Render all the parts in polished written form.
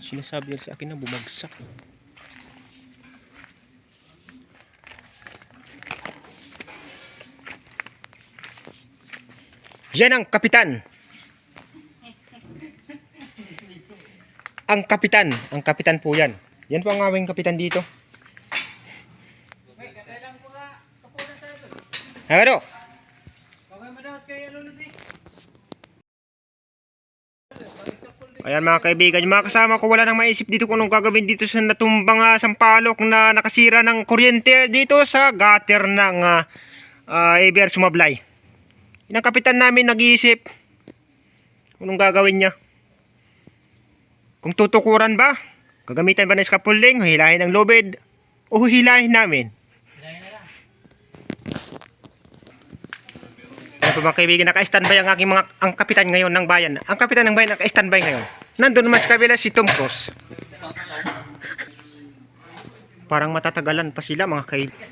Sinasabi nila sa akin na bumagsak. Yan ang kapitan. Ang kapitan. Ang kapitan po yan. Yan po ang aming kapitan dito. Hagado. Ayan mga kaibigan, yung mga kasama ko wala nang maisip dito kung anong gagawin dito sa natumbang sampalok na nakasira ng kuryente dito sa gutter ng ABR Sumablay. Yung kapitan namin nag-iisip kung anong gagawin niya. Kung tutukuran ba, gagamitan ba ng scaffolding, hilahin ng lubid, o hilahin namin. Ayan po mga kaibigan, naka-standby ang aking ang kapitan ngayon ng bayan. Ang kapitan ng bayan naka-standby ngayon. Nandun naman sa kabila si Tom Cruise. Parang matatagalan pa sila mga kaibigan.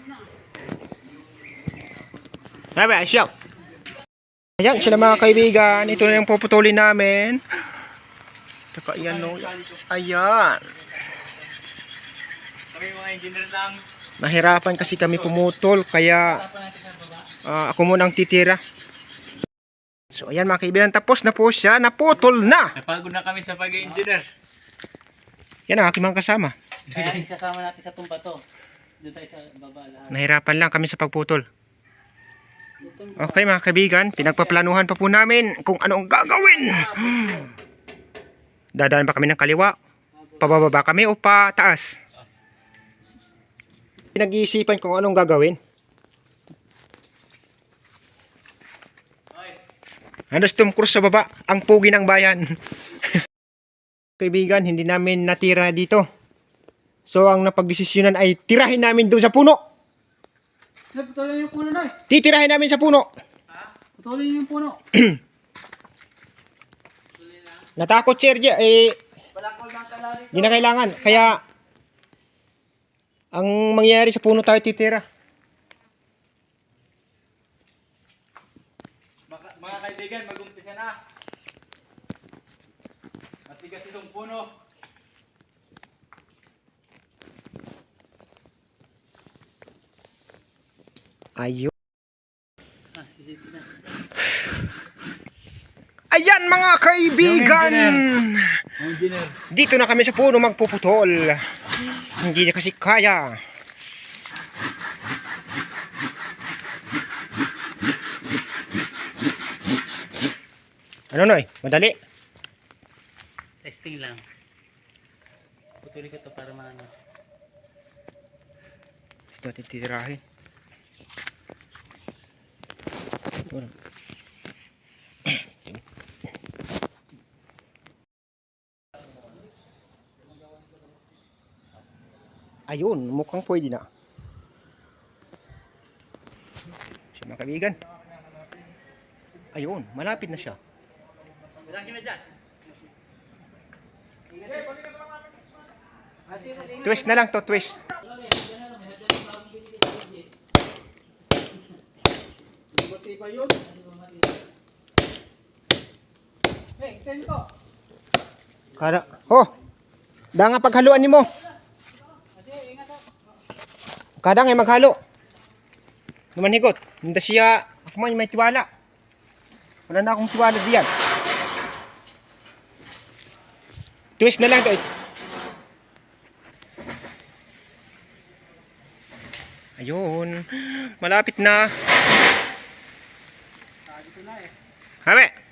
Sabi, asyaw. Ayan sila mga kaibigan. Ito na yung puputulin namin. Saka yan o. Ayan. Kami mga engineer lang. Nahirapan kasi kami pumutol. Kaya ako muna ang titira. So ayan mga kaibigan. Tapos na po siya. Naputol na. Napagod na kami sa pag-engineer. Yan ang aking mga kasama. Kaya isasama natin sa tumpa to. Doon tayo sa baba lahat. Nahirapan lang kami sa pagputol. Okay mga kaibigan, pinagpaplanuhan pa po namin kung anong gagawin. Dadaan ba kami ng kaliwa? Pababa kami o pataas? Pinag-iisipan kung anong gagawin. Ano si Tom Cruise sa baba? Ang pugi ng bayan. Kaibigan, hindi namin natira dito. So ang napagdesisyonan ay tirahin namin doon sa puno. Putulin yung puno na. Titirahin namin sa puno. Putulin yung puno. Natakot si RJ hindi na kailangan. Kaya ang mangyayari sa puno tayo titira. Mga kaibigan, mag-umpisa na. Matigas itong puno. Ayun. Ayan mga kaibigan. Engineer. Dito na kami sa puno magpuputol. Hindi na kasi kaya. Ano Noy? Madali? Testing lang. Putulin ko to para maano. Ito natin titirahin. Ayun, mukhang pwede na. Siya mga kaibigan. Ayun, malapit na siya. Malaki na dyan. Twist na lang to, twist. Kada, oh, da nga paghaluan nimo. Kadang ay maghalo. Naman higot. Hindi siya, ako man may tiwala. Wala na akong tiwala diyan. Twist na lang to. Ayun. Malapit na. Habe.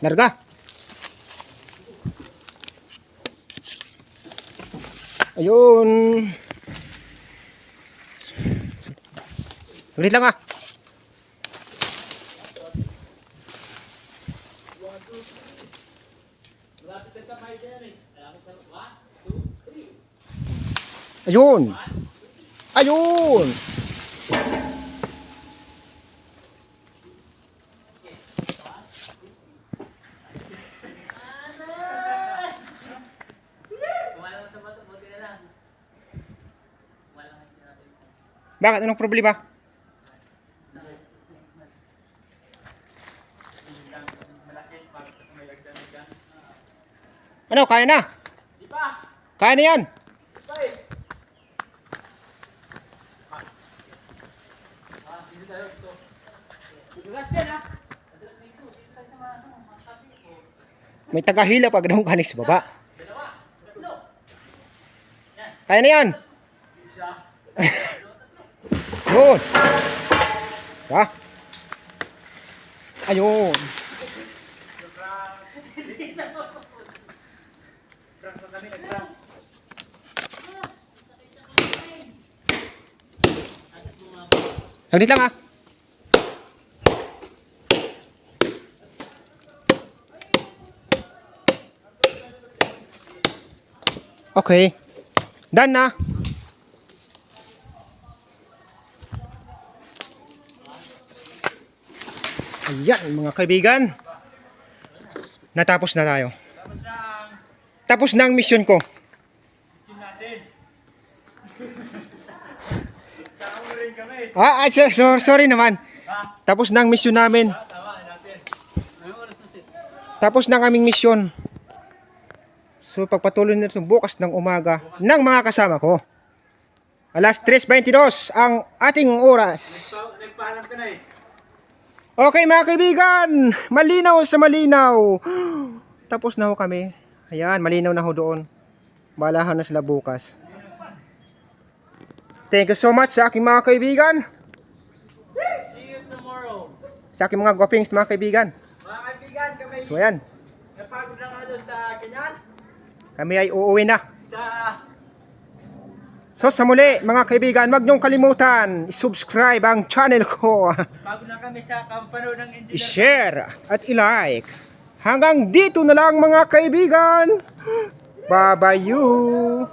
Larga. Ayun. Ulit lang ah. Malapit na sa may dyan eh. Ayun. Ayun. Kumalang sa bato, buti na lang. Kumalang ang natin. Bakit? Anong problema? Malaki para sa may lagdan. Ano? Kaya na? Di pa! Kaya na yan? Di pa eh! Dito tayo. Ito. Dudulas yan ha! May tagahila pag ganun kanis sa baba. Dalawa! Tatlo! Kaya na yan? Isa! Yun. Ha? Ayun. Prank na kami nag-prank. Saglit lang ha. Okay. Done na. Ayan mga kaibigan. Natapos na tayo. Tapos lang! Tapos na ang mission ko. Mission natin! Sama mo rin kami! Sorry naman. Ha? Tapos na ang mission namin. Tama natin! Anong oras na sit? Tapos na ang aming mission. So pagpatuloy nito bukas ng umaga ng mga kasama ko. Alas 3:22 ang ating oras. Nagpahanap ka na eh! Okay mga kaibigan, malinaw sa malinaw. Tapos na ho kami. Ayan, malinaw na ho doon. Balahan na sila bukas. Thank you so much sa aking mga kaibigan. See you tomorrow. Sa aking mga gwapings mga kaibigan. Mga kaibigan, kami So ayan, napagod na nga doon sa kanyan. kami ay uuwi na. Sa So sa muli mga kaibigan, wag niyong kalimutan i-subscribe ang channel ko. pagod na kami sa kampano ng engineer. I-share at i-like. Hanggang dito na lang mga kaibigan. Bye-bye you.